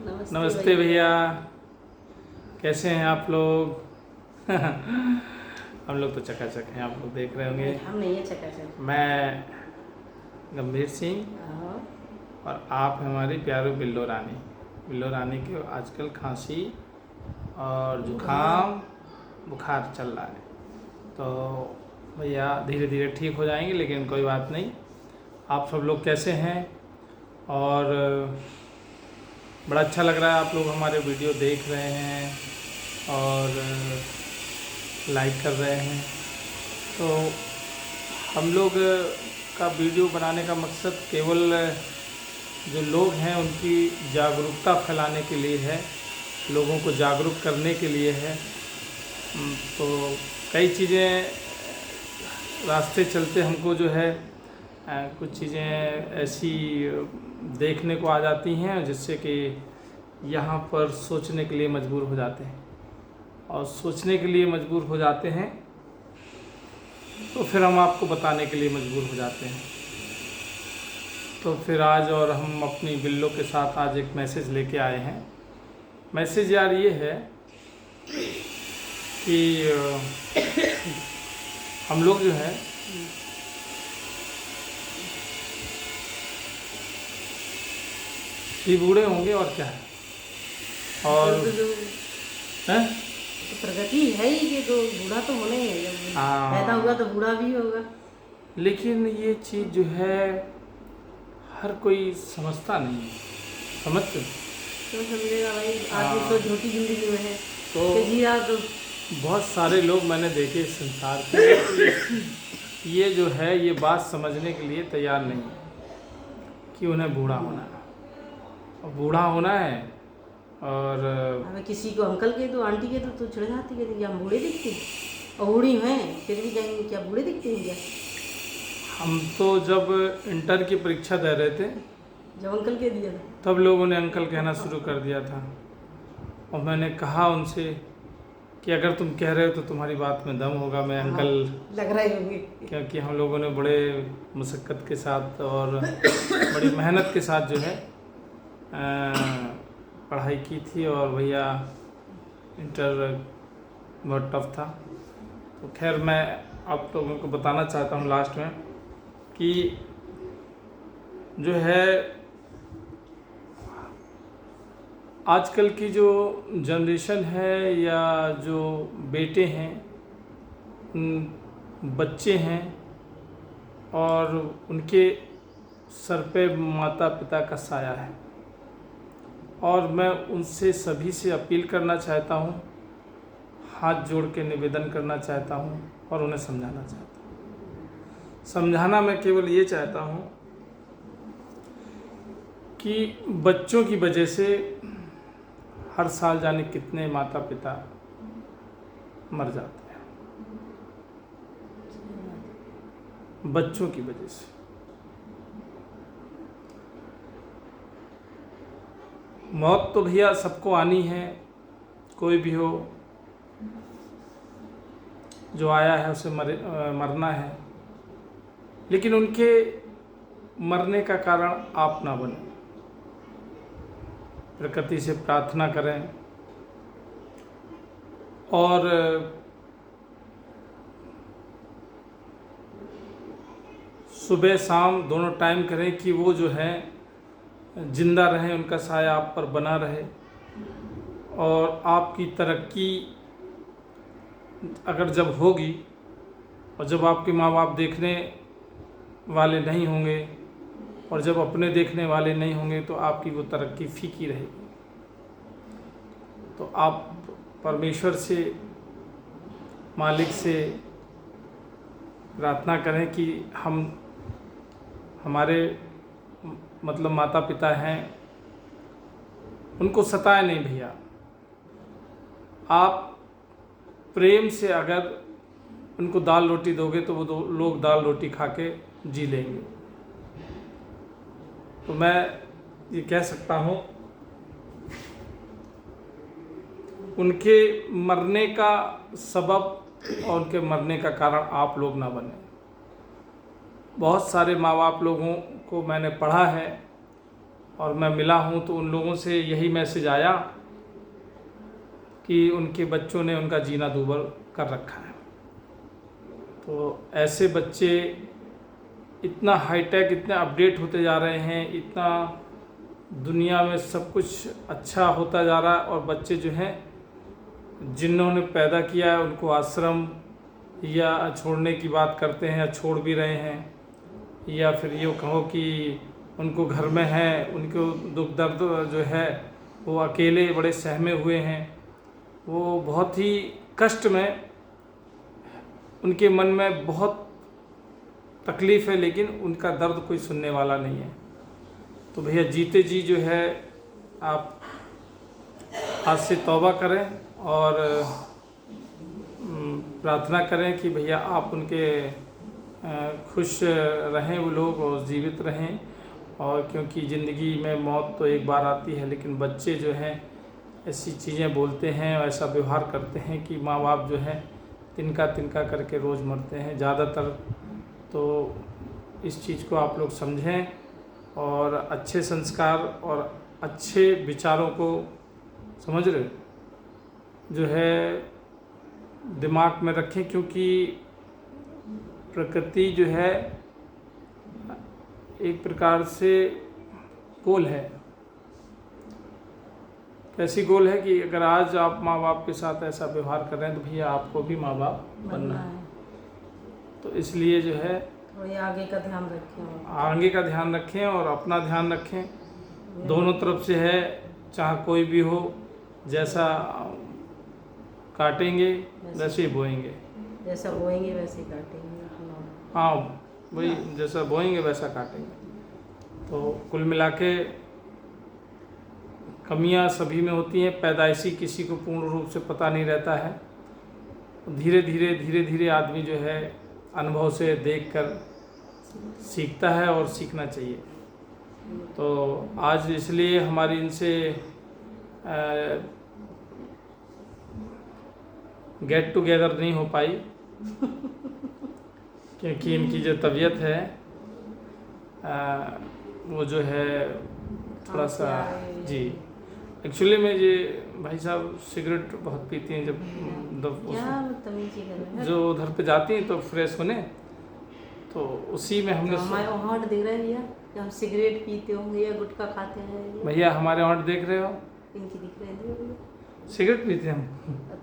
नमस्ते भैया, कैसे हैं आप लोग? हम लोग तो चकाचक हैं, आप लोग देख रहे होंगे। हम नहीं है चकाचक। मैं गंभीर सिंह हाँ। और आप हमारी प्यारी बिल्लो रानी। बिल्लो रानी की आजकल खांसी और जुखाम बुखार चल रहा है, तो भैया धीरे धीरे ठीक हो जाएंगे, लेकिन कोई बात नहीं। आप सब लोग कैसे हैं? और बड़ा अच्छा लग रहा है आप लोग हमारे वीडियो देख रहे हैं और लाइक कर रहे हैं। तो हम लोग का वीडियो बनाने का मकसद केवल जो लोग हैं उनकी जागरूकता फैलाने के लिए है, लोगों को जागरूक करने के लिए है। तो कई चीज़ें रास्ते चलते हमको जो है कुछ चीज़ें ऐसी देखने को आ जाती हैं जिससे कि यहाँ पर सोचने के लिए मजबूर हो जाते हैं, और सोचने के लिए मजबूर हो जाते हैं तो फिर हम आपको बताने के लिए मजबूर हो जाते हैं। तो फिर आज और हम अपनी बिल्लो के साथ आज एक मैसेज लेके आए हैं। मैसेज यार ये है कि हम लोग जो है ये बूढ़े होंगे और क्या है, और हैं? तो प्रगति है ही कि तो बूढ़ा तो होना ही है, जब पैदा हुआ तो बूढ़ा भी होगा। लेकिन ये चीज़ जो है हर कोई समझता नहीं है, समझते तो समझेगा भाई, आदमी तो छोटी जिंदगी में है तो जी रहा। तो बहुत सारे लोग मैंने देखे इस संसार के, ये जो है ये बात समझने के लिए तैयार नहीं है कि उन्हें बूढ़ा होना है, और बूढ़ा होना है। और हमें किसी को अंकल के तो आंटी के तो छिड़ जाती है कि हम बूढ़े दिखते और बूढ़ी हैं फिर भी कहेंगे क्या बूढ़े दिखते हैं क्या। हम तो जब इंटर की परीक्षा दे रहे थे जब अंकल के दिया था तब लोगों ने अंकल कहना शुरू कर दिया था, और मैंने कहा उनसे कि अगर तुम कह रहे हो तो तुम्हारी बात में दम होगा, मैं अंकल लग रहे होंगे। क्योंकि हम लोगों ने बड़े मुशक्क़त के साथ और बड़ी मेहनत के साथ जो है पढ़ाई की थी, और भैया इंटर बहुत टफ था। तो खैर मैं आप लोगों को बताना चाहता हूँ लास्ट में कि जो है आजकल की जो जनरेशन है या जो बेटे हैं, बच्चे हैं, और उनके सर पे माता पिता का साया है, और मैं उनसे सभी से अपील करना चाहता हूँ, हाथ जोड़ के निवेदन करना चाहता हूँ और उन्हें समझाना चाहता हूँ। समझाना मैं केवल ये चाहता हूँ कि बच्चों की वजह से हर साल जाने कितने माता पिता मर जाते हैं, बच्चों की वजह से। मौत तो भैया सबको आनी है, कोई भी हो, जो आया है उसे मरना है, लेकिन उनके मरने का कारण आप ना बने। प्रकृति से प्रार्थना करें और सुबह शाम दोनों टाइम करें कि वो जो है जिंदा रहें, उनका साया आप पर बना रहे, और आपकी तरक्की अगर जब होगी और जब आपके माँ बाप देखने वाले नहीं होंगे और जब अपने देखने वाले नहीं होंगे तो आपकी वो तरक्की फीकी रहेगी। तो आप परमेश्वर से, मालिक से प्रार्थना करें कि हमारे मतलब माता पिता हैं, उनको सताए नहीं भैया। आप प्रेम से अगर उनको दाल रोटी दोगे तो वो लोग दाल रोटी खा के जी लेंगे। तो मैं ये कह सकता हूँ उनके मरने का सबब और उनके मरने का कारण आप लोग ना बने। बहुत सारे माँ बाप लोगों को मैंने पढ़ा है और मैं मिला हूँ तो उन लोगों से यही मैसेज आया कि उनके बच्चों ने उनका जीना दूभर कर रखा है। तो ऐसे बच्चे इतना हाईटेक, इतने अपडेट होते जा रहे हैं, इतना दुनिया में सब कुछ अच्छा होता जा रहा है, और बच्चे जो हैं जिन्होंने पैदा किया है उनको आश्रम या छोड़ने की बात करते हैं या छोड़ भी रहे हैं, या फिर ये कहो कि उनको घर में है, उनको दुख दर्द जो है वो अकेले बड़े सहमे हुए हैं, वो बहुत ही कष्ट में, उनके मन में बहुत तकलीफ़ है, लेकिन उनका दर्द कोई सुनने वाला नहीं है। तो भैया जीते जी जो है आप आज से तौबा करें और प्रार्थना करें कि भैया आप उनके खुश रहें वो लोग और जीवित रहें। और क्योंकि ज़िंदगी में मौत तो एक बार आती है, लेकिन बच्चे जो हैं ऐसी चीज़ें बोलते हैं, ऐसा व्यवहार करते हैं कि माँ बाप जो है तिनका तिनका करके रोज़ मरते हैं ज़्यादातर। तो इस चीज़ को आप लोग समझें और अच्छे संस्कार और अच्छे विचारों को समझ रहे जो है दिमाग में रखें, क्योंकि प्रकृति जो है एक प्रकार से गोल है। कैसी गोल है कि अगर आज आप माँ बाप के साथ ऐसा व्यवहार कर रहे हैं तो भैया आपको भी माँ बाप बनना है। तो इसलिए जो है और आगे का ध्यान रखें, आगे का ध्यान रखें और अपना ध्यान रखें। दोनों तरफ से है, चाहे कोई भी हो, जैसा काटेंगे वैसे ही बोएंगे, जैसा बोएंगे वैसे काटेंगे। हाँ वही, जैसा बोएंगे वैसा काटेंगे। तो कुल मिला के कमियां सभी में होती हैं, पैदाइशी किसी को पूर्ण रूप से पता नहीं रहता है। धीरे धीरे आदमी जो है अनुभव से देखकर सीखता है और सीखना चाहिए। तो आज इसलिए हमारी इनसे गेट टुगेदर नहीं हो पाई क्योंकि इनकी जो तबीयत है वो जो है थोड़ा सा जी। एक्चुअली में ये भाई साहब सिगरेट बहुत पीती हैं, जो उधर पे जाती हैं तो फ्रेश होने, तो उसी में हमने हमारे होंठ दिख रहे हैं भैया कि हम सिगरेट पीते होंगे या गुटखा खाते हैं। भैया हमारे होंठ देख रहे हो, इनकी दिख रहे हैं, सिगरेट पीते हैं हम।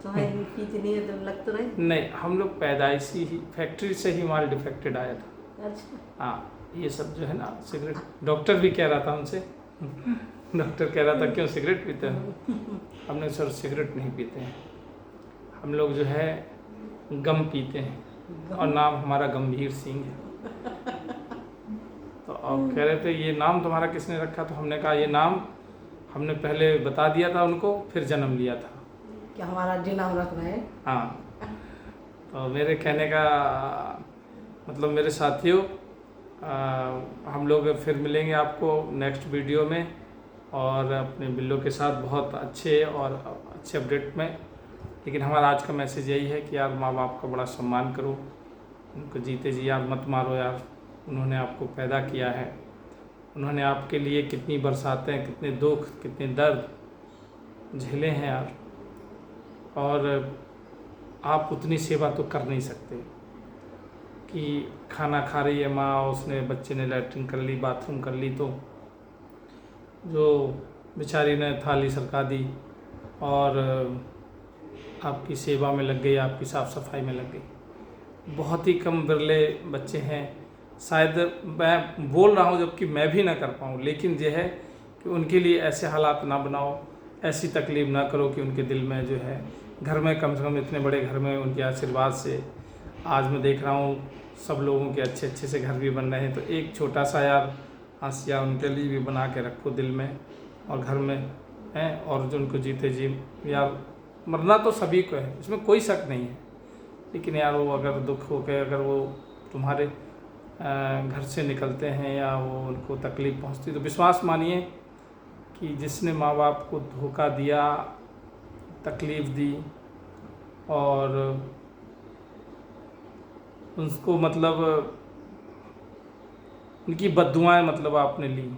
तुम्हारी पीती नहीं है तो लग तो रहे नहीं, हम लोग पैदाइशी ही फैक्ट्री से ही माल डिफेक्टेड आया था। अच्छा हाँ, ये सब जो है ना सिगरेट, डॉक्टर भी कह रहा था हमसे डॉक्टर कह रहा था क्यों सिगरेट पीते हो? हमने सर सिगरेट नहीं पीते हैं, हम लोग जो है गम पीते हैं और नाम हमारा गंभीर सिंह है। तो अब कह रहे थे ये नाम तुम्हारा किसने रखा? तो हमने कहा ये नाम हमने पहले बता दिया था उनको, फिर जन्म लिया था कि हमारा जो नाम रख रहे हैं। हाँ, तो मेरे कहने का मतलब मेरे साथियों, हम लोग फिर मिलेंगे आपको नेक्स्ट वीडियो में और अपने बिल्लों के साथ बहुत अच्छे और अच्छे अपडेट में। लेकिन हमारा आज का मैसेज यही है कि यार माँ बाप का बड़ा सम्मान करो, उनको जीते जी यार मत मारो यार। उन्होंने आपको पैदा किया है, उन्होंने आपके लिए कितनी बरसातें, कितने दुख, कितने दर्द झेले हैं यार, और आप उतनी सेवा तो कर नहीं सकते कि खाना खा रही है माँ, उसने बच्चे ने लैट्रिन कर ली, बाथरूम कर ली, तो जो बेचारी ने थाली सरका दी और आपकी सेवा में लग गई, आपकी साफ़ सफाई में लग गई। बहुत ही कम बिरले बच्चे हैं, शायद मैं बोल रहा हूँ जबकि मैं भी ना कर पाऊँ, लेकिन यह है कि उनके लिए ऐसे हालात ना बनाओ, ऐसी तकलीफ़ ना करो कि उनके दिल में जो है, घर में कम से कम इतने बड़े घर में उनके आशीर्वाद से आज मैं देख रहा हूँ सब लोगों के अच्छे अच्छे से घर भी बन रहे हैं। तो एक छोटा सा यार आसिया उनके लिए भी बना के रखो दिल में और घर में हैं, और जो उनको जीते जी यार मरना तो सभी को है, इसमें कोई शक नहीं है, लेकिन यार वो अगर दुख हो के अगर वो तुम्हारे घर से निकलते हैं या वो उनको तकलीफ़ पहुंचती, तो विश्वास मानिए कि जिसने माँ बाप को धोखा दिया, तकलीफ़ दी और उसको मतलब उनकी बद्दुआएं मतलब आपने ली,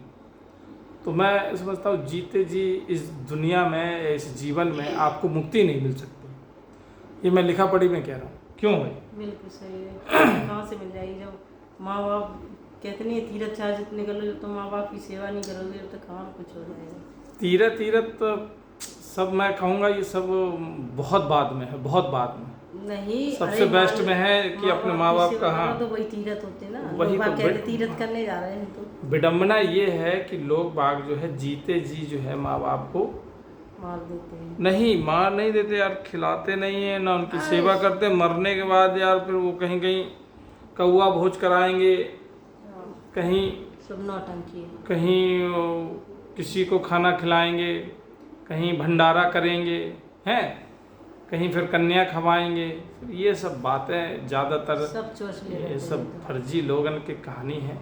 तो मैं समझता हूँ जीते जी इस दुनिया में, इस जीवन में आपको मुक्ति नहीं मिल सकती। ये मैं लिखा पढ़ी में कह रहा हूँ, क्यों भाई? बिल्कुल सही है। कहाँ से मिल जाएगी जब माँ बाप कहते नहीं है, तीरथ चार्ज निकलो, जब तुम माँ बाप की सेवा नहीं करोगे तो कहाँ कुछ हो जाएगा। तीरथ तो सब मैं कहूँगा ये सब बहुत बाद में है, बहुत बाद में। नहीं, सबसे बेस्ट में है कि अपने माँ बाप का, हाँ, तो वही तीरथ होते ना, वही लोग तो कहते तीरथ करने जा रहे हैं तो विडम्बना ये है कि लोग बाग जो है जीते जी जो है माँ बाप को मार देते हैं। नहीं, मार नहीं देते यार, खिलाते नहीं है ना, उनकी सेवा करते। मरने के बाद यार फिर वो कहीं कहीं कौआ भोज कराएंगे, कहीं सब नौटंकी है। कहीं किसी को खाना खिलाएंगे, कहीं भंडारा करेंगे, हैं, कहीं फिर कन्या खवाएंगे। ये सब बातें ज़्यादातर सब चोच ले ये लेते सब हैं। फर्जी लोगन की कहानी है।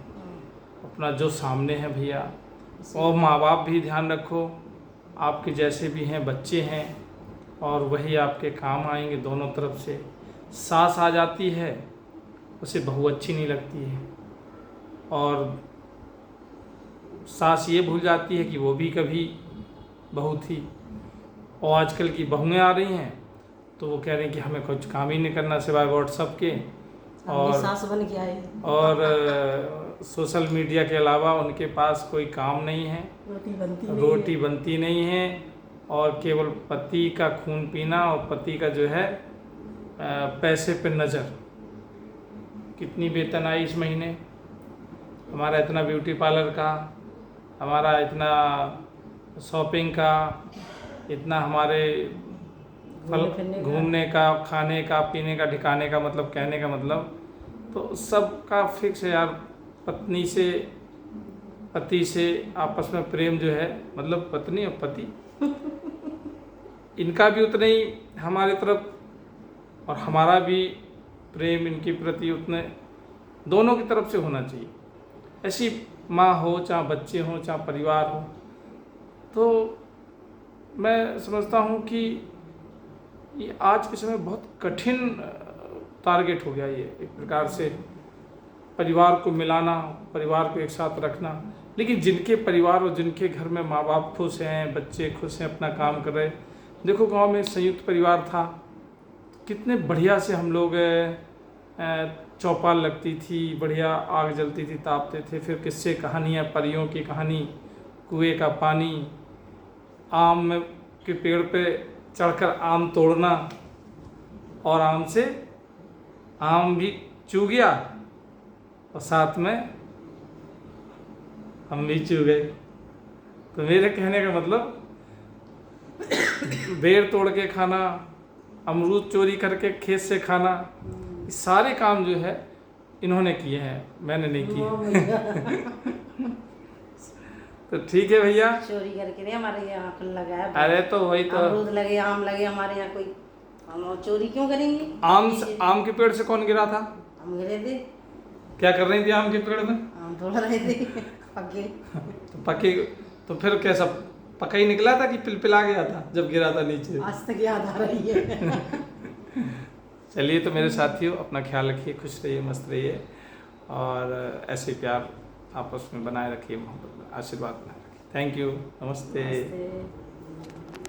अपना जो सामने है भैया, और माँ बाप भी ध्यान रखो, आपके जैसे भी हैं बच्चे हैं और वही आपके काम आएंगे दोनों तरफ से। सास आ जाती है, उसे बहू अच्छी नहीं लगती है, और सास ये भूल जाती है कि वो भी कभी बहू थी। और आजकल की बहुएं आ रही हैं तो वो कह रही हैं कि हमें कुछ काम ही नहीं करना सिवाय व्हाट्सअप के और सास बन के आए और सोशल मीडिया के अलावा उनके पास कोई काम नहीं है, रोटी बनती नहीं है, और केवल पति का खून पीना और पति का जो है पैसे पे नज़र। कितनी वेतन आई इस महीने, हमारा इतना ब्यूटी पार्लर का, हमारा इतना शॉपिंग का, इतना हमारे घूमने का, खाने का, पीने का, ठिकाने का, मतलब कहने का मतलब तो सबका फिक्स है यार। पत्नी से, पति से आपस में प्रेम जो है, मतलब पत्नी और पति इनका भी उतना ही हमारी तरफ, और हमारा भी प्रेम इनके प्रति उतने, दोनों की तरफ से होना चाहिए। ऐसी माँ हो, चाहे बच्चे हों, चाहे परिवार हो, तो मैं समझता हूँ कि ये आज के समय बहुत कठिन टारगेट हो गया ये, एक प्रकार से परिवार को मिलाना, परिवार को एक साथ रखना। लेकिन जिनके परिवार और जिनके घर में माँ बाप खुश हैं, बच्चे खुश हैं, अपना काम कर रहे, देखो गांव में संयुक्त परिवार था, कितने बढ़िया से हम लोग चौपाल लगती थी, बढ़िया आग जलती थी, तापते थे, फिर किस्से कहानियाँ, परियों की कहानी, कुएं का पानी, आम के पेड़ पे चढ़कर आम तोड़ना, और आम से आम भी चू गया और साथ में हम भी चू गए। तो मेरे कहने का मतलब बेर तोड़ के खाना, अमरूद चोरी करके खेत से खाना, ये सारे काम जो है इन्होंने किए हैं, मैंने नहीं किए। तो ठीक है भैया, चोरी करके नहीं, हमारे यहाँ फल लगाया, अरे तो वही तो, अमरूद लगे, आम लगे हमारे यहाँ, कोई हम चोरी क्यों करेंगे? आम के पेड़ से कौन गिरा था? हम गिरे थे। क्या कर रही थी आम के पेड़ में? आम तोड़ रहे थे पके। तो पके, तो फिर कैसा पका ही निकला था कि पिलपिला गया था जब गिरा था नीचे? आज तक याद आ रही है। चलिए, तो मेरे साथियों अपना ख्याल रखिए, खुश रहिए, मस्त रहिए, और ऐसे प्यार आपस में बनाए रखिए, मोहब्बत, आशीर्वाद बनाए रखिए। थैंक यू, नमस्ते।